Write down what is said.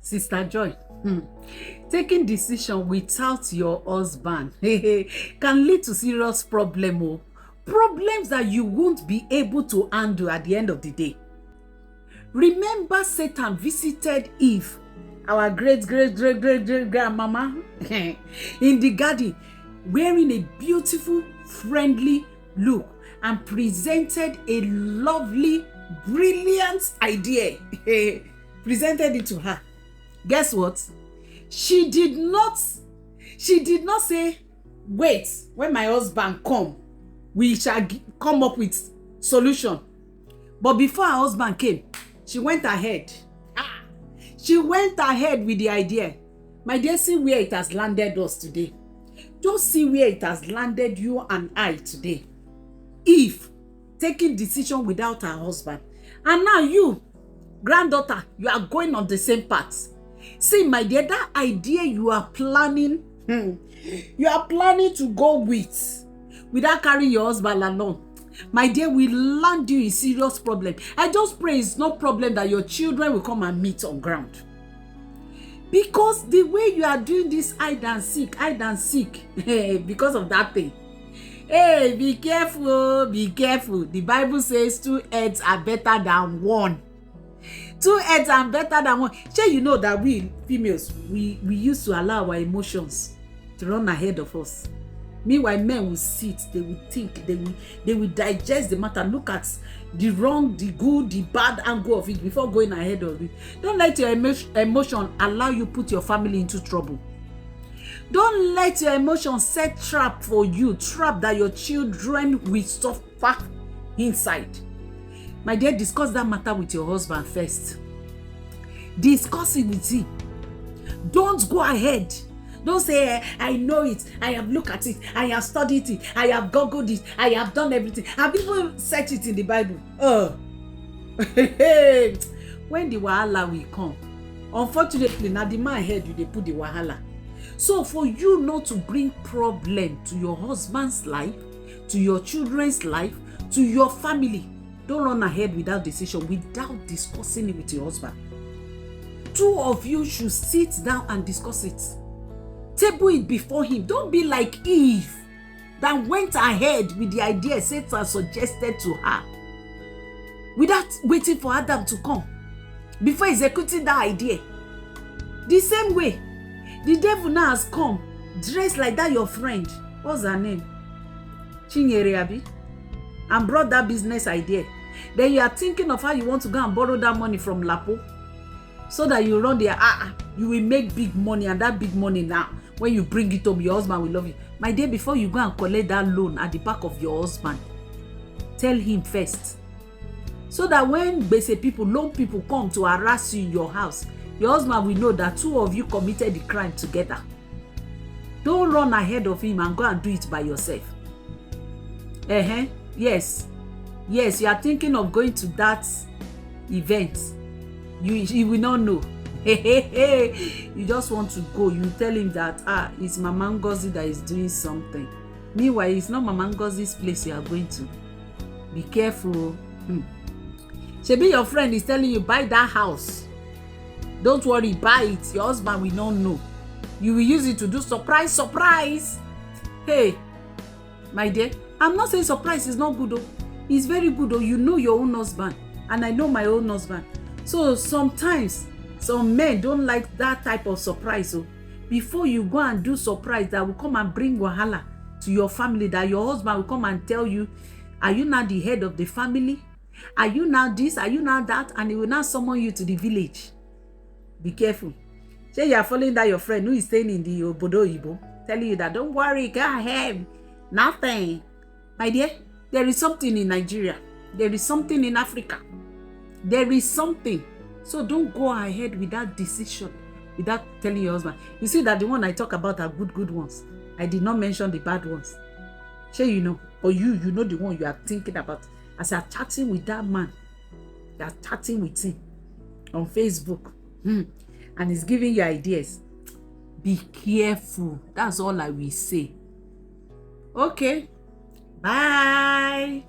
Sister Joy, taking decision without your husband can lead to serious problem. Problems that you won't be able to handle at the end of the day. Remember, Satan visited Eve, our great grandmama, in the garden, wearing a beautiful, friendly look and presented a lovely, brilliant idea. Presented it to her. Guess what? She did not say, wait, when my husband come, we shall come up with solution. But before her husband came, she went ahead. She went ahead with the idea. My dear, see where it has landed us today. Just see where it has landed you and I today. Eve taking decision without her husband. And now you, granddaughter, you are going on the same path. See, my dear, that idea you are planning, to go without carrying your husband along, my dear, will land you in serious problem. I just pray it's no problem that your children will come and meet on ground. Because the way you are doing this hide and seek, because of that thing. Hey, be careful, be careful. The Bible says 2 heads are better than one. 2 heads are better than one. Sure, you know that we females, we used to allow our emotions to run ahead of us. Meanwhile, men will sit, they will think, they will digest the matter, look at the wrong, the good, the bad angle of it before going ahead of it. Don't let your emotion allow you put your family into trouble. Don't let your emotion set trap for you, trap that your children will suffer inside. My dear, discuss that matter with your husband first. Discuss it with him. Don't go ahead. Don't say, I know it, I have looked at it, I have studied it, I have googled it, I have done everything. Have even searched it in the Bible. When the wahala will come, unfortunately, now the man head you they put the wahala. So for you not to bring problem to your husband's life, to your children's life, to your family, don't run ahead without decision, without discussing it with your husband. 2 of you should sit down and discuss it. Table it before him. Don't be like Eve that went ahead with the idea Satan suggested to her without waiting for Adam to come before executing that idea. The same way, the devil now has come, dressed like that your friend, what's her name? Chinyere Abi, and brought that business idea. Then you are thinking of how you want to go and borrow that money from Lapo so that you run there, you will make big money, and that big money now, when you bring it home, your husband will love you. My dear, before you go and collect that loan at the back of your husband, tell him first. So that when basic people, loan people come to harass you in your house, your husband will know that 2 of you committed the crime together. Don't run ahead of him and go and do it by yourself. Yes, you are thinking of going to that event. You will not know. You just want to go. You tell him that it's Mama Ngozi that is doing something. Meanwhile, it's not Mama Ngozi's place you are going to. Be careful. Shebi your friend is telling you buy that house. Don't worry, buy it. Your husband will not know. You will use it to do surprise. Hey, my dear, I'm not saying surprise is not good though. It's very good though. You know your own husband, and I know my own husband. So sometimes some men don't like that type of surprise. So before you go and do surprise that will come and bring wahala to your family, that your husband will come and tell you, are you now the head of the family? Are you now this? Are you now that? And he will now summon you to the village. Be careful. Say you are following that your friend who is staying in the Obodo Ibo, telling you that don't worry, go ahead. Nothing. My dear, there is something in Nigeria. There is something in Africa. There is something. So don't go ahead with that decision without telling your husband. You see that the one I talk about are good ones. I did not mention the bad ones. Sure, you know. Or you know the one you are thinking about. As you are chatting with that man, you are chatting with him on Facebook. And he's giving you ideas. Be careful. That's all I will say. Okay. Bye.